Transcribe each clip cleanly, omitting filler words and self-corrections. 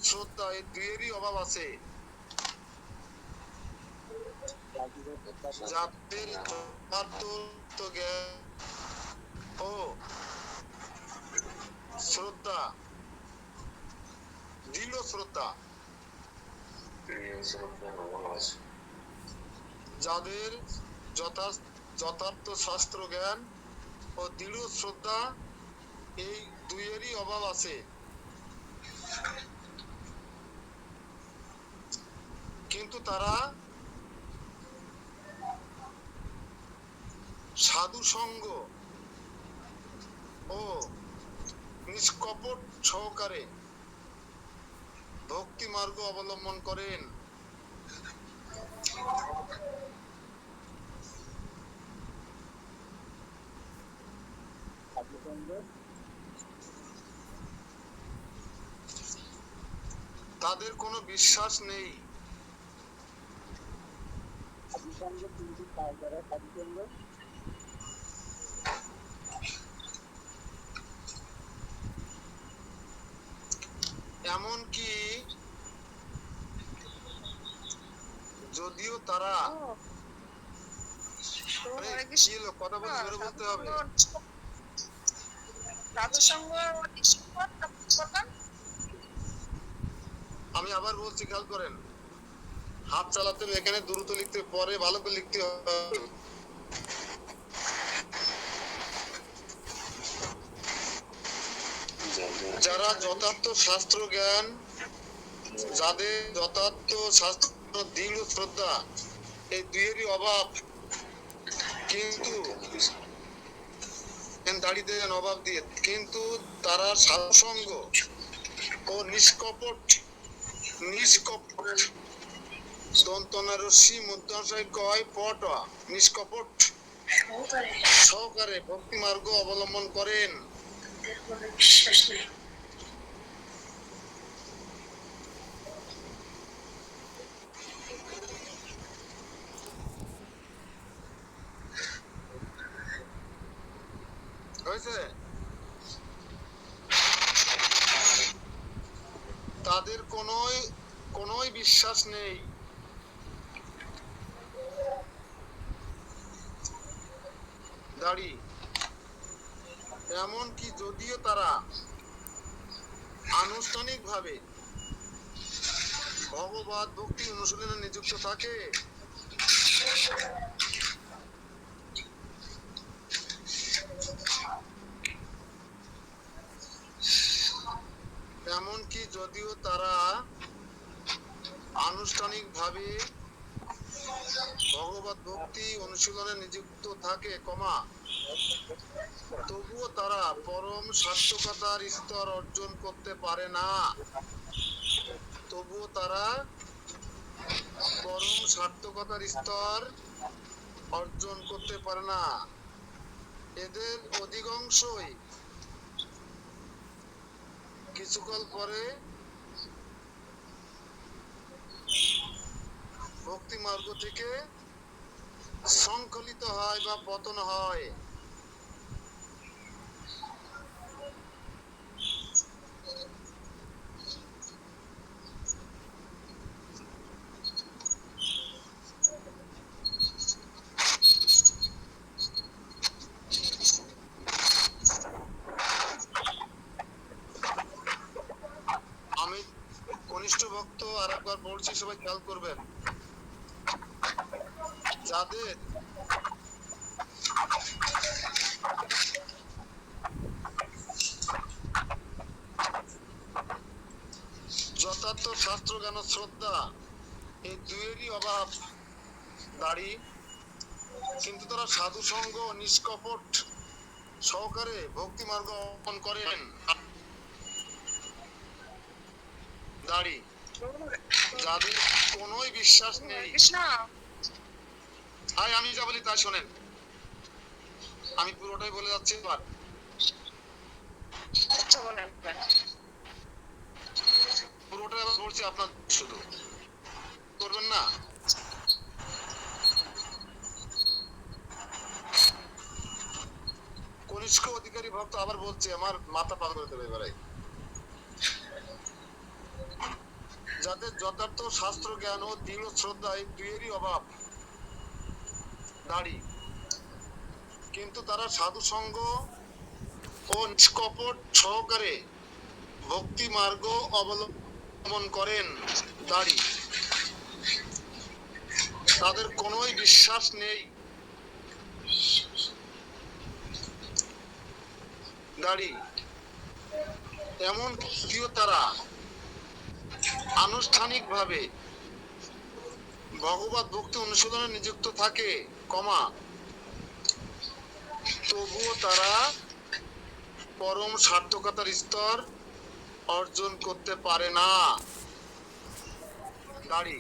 শ্রদ্ধা এই দুইয়েরই অভাব আছে। যাদের যথার্থ জ্ঞান ও শ্রদ্ধা, দৃঢ় শ্রদ্ধা, যাদের যথার্থ শাস্ত্র জ্ঞান ও দৃঢ় শ্রদ্ধা এই দুইয়েরই অভাব আছে, কিন্তু তারা সাধু সঙ্গ ও নিষ্কপট সহকারে ভক্তি মার্গ অবলম্বন করেন। তাদের কোনো বিশ্বাস নেই। এমনকি যদিও তারা কথা বলতে জোরে বলতে হবে। আমি আবার বলছি, খেয়াল করেন, হাত চালাতে এখানে দ্রুত লিখতে, পরে ভালো করে লিখতে হবে। যারা যথার্থ শাস্ত্র জ্ঞান, যাদের যথার্থ শাস্ত্র দৃঢ় শ্রদ্ধা এই দুইয়েরই অভাব, কিন্তু দাঁড়িয়ে দেন অভাব দিয়ে, কিন্তু তারা সাধুসঙ্গ ও নিষ্কপট দন্তনারস্যি মুদ্রাশয় কয় পট নিষ্কপট সহকারে ভক্তি মার্গ অবলম্বন করেন। বিশ্বাস নেই। হয়েছে? তাদের কোনোই বিশ্বাস নেই। দাড়ি, এমনকি যদিও তারা আনুষ্ঠানিকভাবে ভগবত ভক্তি অনুশীলনে নিযুক্ত থাকে, এমনকি যদিও তারা আনুষ্ঠানিকভাবে ভগবত ভক্তি অনুশীলনে নিযুক্ত থাকে, তবুও তারা পরম সার্থকতার স্তর অর্জন করতে পারে না। তবুও তারা পরম সার্থকতার স্তর অর্জন করতে পারে না। এদের অধিকাংশই কিছুকাল পরে ভক্তি মার্গ থেকে সংকলিত হয় বা পতন হয়। আমি কনিষ্ঠ ভক্ত আর একবার বলছি, সবাই খেয়াল করবেন, যাদের যথার্থ শাস্ত্র জ্ঞান শ্রদ্ধা এই দুইয়েরই অভাব, দাড়ি, কিন্তু তারা সাধু সঙ্গ নিষ্কপট সহকারে ভক্তি মার্গ অবলম্বন করেন। দাড়ি, যাদের কোনোই বিশ্বাস নেই। আমি যা বলি তাই শোনেন, আমি পুরোটাই বলে যাচ্ছি। এবার পুরোটাই আবার বলছি, আপনার শুধু করবেন না। কনিষ্ঠ অধিকারী ভক্ত আবার বলছে, আমার মাথা পার করে দেবে এবারে। তাদের যথার্থ শাস্ত্র জ্ঞান ও দৃঢ় শ্রদ্ধা এই দুইয়েরই অভাব। দাড়ি। কিন্তু তারা সাধু সঙ্গ ও নিষ্কপট সহকারে ভক্তি মার্গ অবলম্বন করেন। দাড়ি। তাদের কোনোই বিশ্বাস নেই। দাড়ি। এমন যদিও তারা আনুষ্ঠানিকভাবে ভগবত ভক্তি অনুশীলনে নিযুক্ত থাকে, তবুও তারা পরম সার্থকতার স্তর অর্জন করতে পারে না। দাড়ি।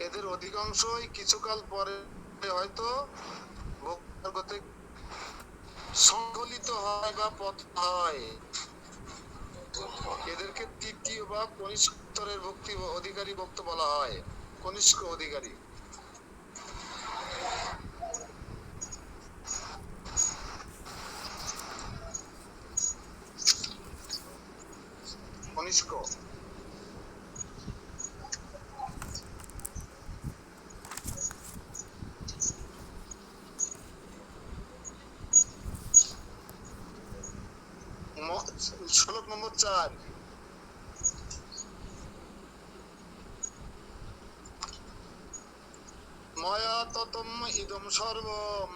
এদের অধিকাংশই কিছুকাল পরে হয়তো ভক্তি সংকলিত হয় বা পতন হয়। এদেরকে তৃতীয় বা কনিষ্ঠ স্তরের ভক্তি অধিকারী ভক্ত বলা হয়। কনিষ্ঠ অধিকারী। কনিষ্ঠ। শ্লোক নম্বর 4। ময়া ততম ইদম সর্বম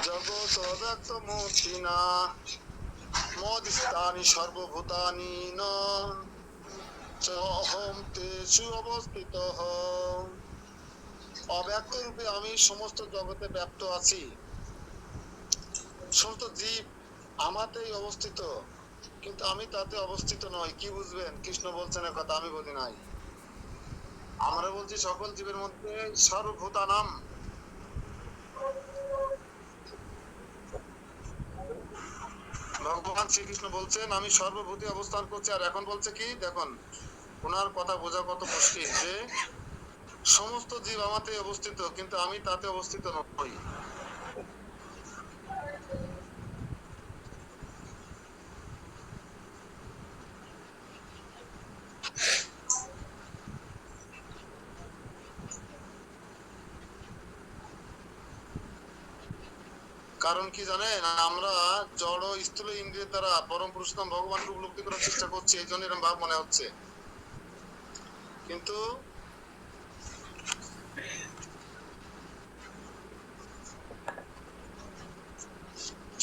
জগৎ ব্যক্তমূর্তিনা মদিস্তানি সর্বভূতানি ন চহম তেষু অবস্থিতঃ। অব্যক্ত রূপে আমি সমস্ত জগতে ব্যপ্ত আছি। সমস্ত জীব আমাতেই অবস্থিত, কিন্তু আমি তাতে অবস্থিত নই। কি বুঝবেন? কৃষ্ণ বলছেন কথা, আমি বলি নাই। আমরা বলছি সকল জীবের মধ্যে সর্বভূতানাম। ভগবান শ্রীকৃষ্ণ বলছেন আমি সর্বভূতে অবস্থান করছি। আর এখন বলছে কি দেখুন, ওনার কথা বোঝা কত মুশকিল, যে সমস্ত জীব আমাতে অবস্থিত, কিন্তু আমি তাতে অবস্থিত নই। কারণ কি জানেন, আমরা জড় স্থূল ইন্দ্রিয়ের দ্বারা পরম পুরুষোত্তম ভগবানকে উপলব্ধি করার চেষ্টা করছি, এই জন্য এরকম ভাব মনে হচ্ছে। কিন্তু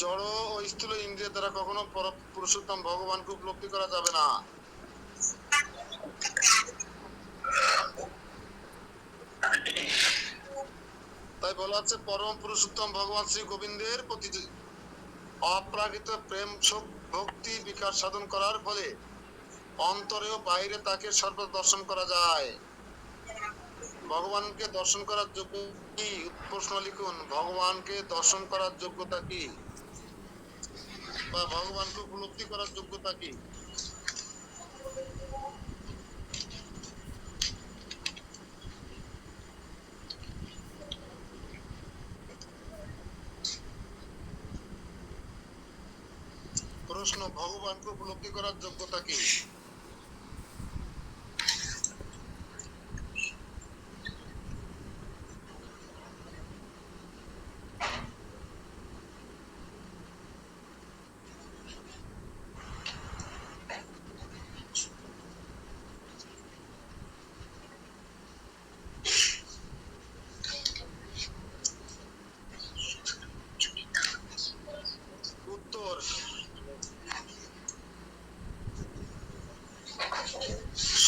জড় ও স্থূল ইন্দ্রিয়ের দ্বারা কখনো পরম পুরুষোত্তম ভগবানকে উপলব্ধি করা যাবে না। তাই বলা হচ্ছে পরম পুরুষোত্তম ভগবান শ্রী গোবিন্দের প্রতি অপ্রাকৃত প্রেম ভক্তি বিকাশ সাধন করার ফলে অন্তরে ও বাইরে তাকে সর্বদা দর্শন করা যায়। ভগবানকে দর্শন করার যোগ্য কি? প্রশ্ন লিখুন, ভগবানকে দর্শন করার যোগ্যতা কি, বা ভগবানকে উপলব্ধি করার যোগ্যতা কি? প্রশ্ন, ভগবানকে উপলব্ধি করার যোগ্যতা কি? উত্তর,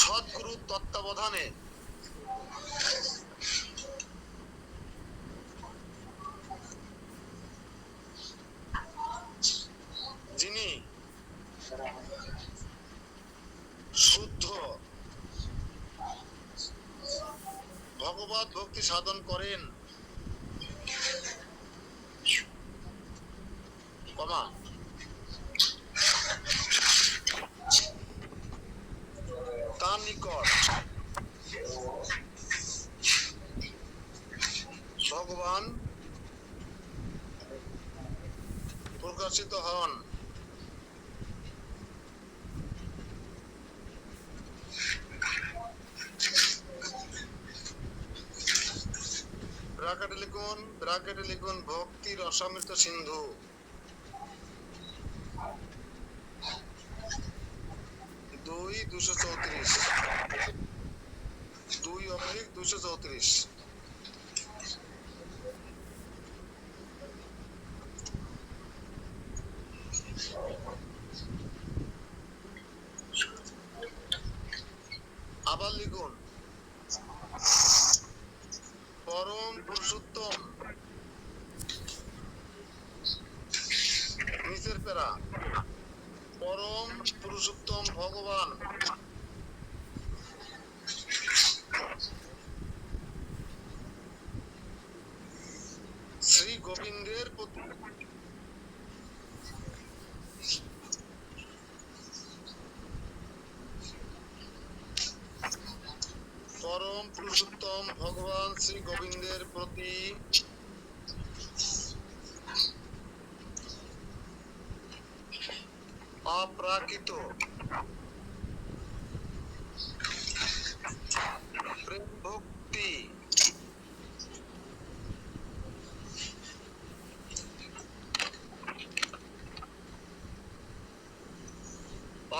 সদ্গুরুর তত্ত্বাবধানে যিনি শুদ্ধ ভগবত ভক্তি সাধন করেন, তার নিকট ভগবান প্রকাশিত হন। লিখুন, ব্র্যাকেটে লিখুন ভক্তির অসমৃত সিন্ধু। 2/234 2/234। আবার লিখুন পরম পুরুষোত্তম, নিচের প্যারা, পরম পুরুষোত্তম ভগবান শ্রী গোবিন্দের প্রতি পরম পুরুষোত্তম ভগবান শ্রী গোবিন্দের প্রতি অপ্রাকৃত প্রেম ভক্তি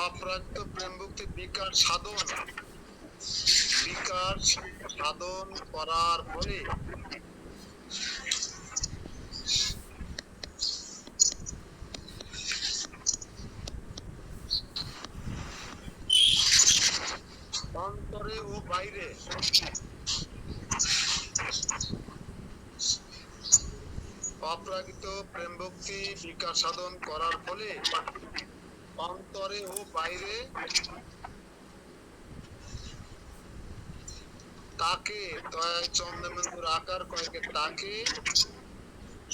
অপ্রাকৃত প্রেম ভক্তি বিকার সাধন করার ফলে অন্তরে ও বাইরে অপ্রাকৃত প্রেম ভক্তি বিকাশ সাধন করার ফলে অন্তরে ও বাইরে তাকে চন্দ্রবিন্দুর আকার কয়েকে তাকে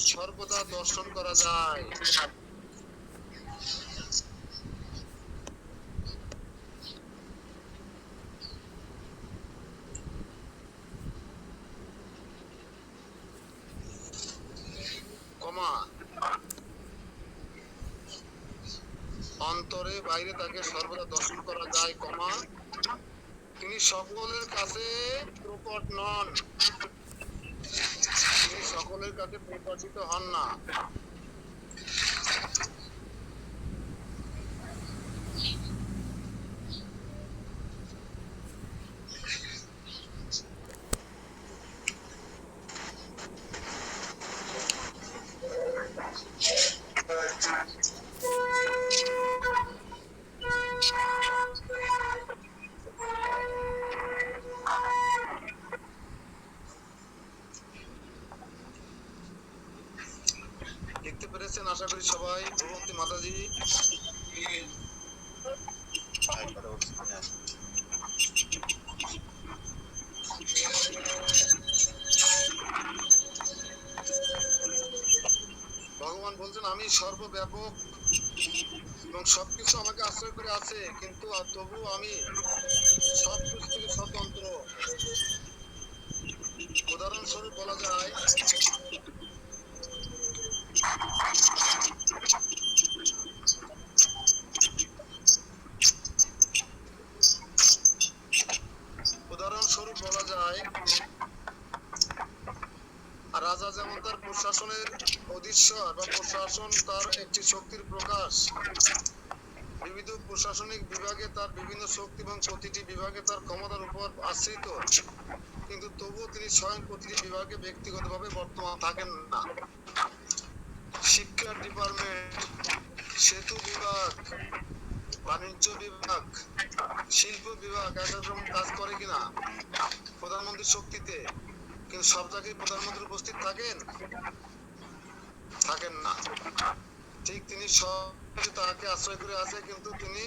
সর্বদা দর্শন করা যায়। অন্তরে বাইরে তাকে সর্বদা দর্শন করা যায়, তিনি সকলের কাছে প্রকট নন, তিনি সকলের কাছে প্রকাশিত হন না। দেখতে পেরেছেন আশা করি সবাই। ভগবতী মাতাজি ভগবান বলছেন আমি সর্বব্যাপক এবং সবকিছু আমাকে আশ্রয় করে আছে, কিন্তু তবু আমি সবকিছু থেকে স্বতন্ত্র। উদাহরণস্বরূপ বলা যায় রাজা যেমন তার প্রশাসনের অধীশ্বর বা প্রশাসন তার একটি শক্তির প্রকাশ, বিবিধ প্রশাসনিক বিভাগে তার বিভিন্ন শক্তি এবং প্রতিটি বিভাগে তার ক্ষমতার উপর আশ্রিত, কিন্তু তবুও তিনি স্বয়ং প্রতিটি বিভাগে ব্যক্তিগতভাবে বর্তমান থাকেন না। শিক্ষা ডিপার্টমেন্ট, সেতু বিভাগ, বাণিজ্য বিভাগ, শিল্প বিভাগ একরকম কাজ করে কিনা প্রধানমন্ত্রীর শক্তিতে, কিন্তু সব জায়গায় প্রধানমন্ত্রী উপস্থিত থাকেন না। ঠিক তিনি সব তাকে আশ্রয় করে আছে, কিন্তু তিনি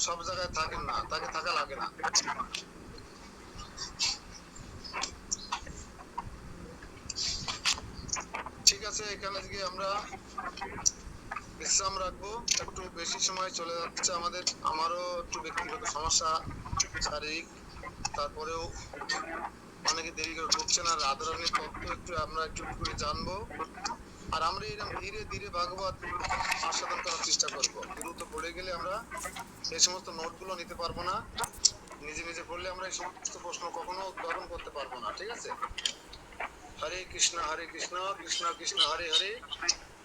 সব জায়গায় থাকেন না, তাকে থাকা লাগে না। ঠিক আছে, এখানে গিয়ে আমরা বিশ্রাম রাখবো। একটু বেশি সময় চলে যাচ্ছে আমারও একটু ব্যক্তিগত সমস্যা শারীরিক, তারপরেও অনেকে দেরি করে ঢুকছে না। রাধারানীর তত্ত্ব আমরা একটু করে জানবো, আর আমরা এরকম ধীরে ধীরে ভাগবত আস্বাদন করার চেষ্টা করবো। দ্রুত পড়ে গেলে আমরা এই সমস্ত নোটগুলো নিতে পারবো না, নিজে নিজে পড়লে আমরা এই সমস্ত প্রশ্ন কখনো উদ্ভাবন করতে পারবো না। ঠিক আছে। হরে কৃষ্ণ কৃষ্ণ কৃষ্ণ হরে হরে,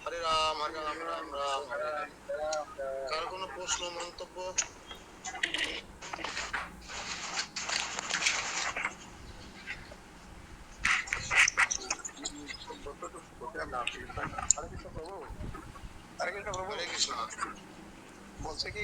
হরে রাম রাম রাম হরে হরে। কার কোনো প্রশ্ন মন্তব্য? হরে কৃষ্ণ প্রভু। হরে কৃষ্ণ। বলছে কি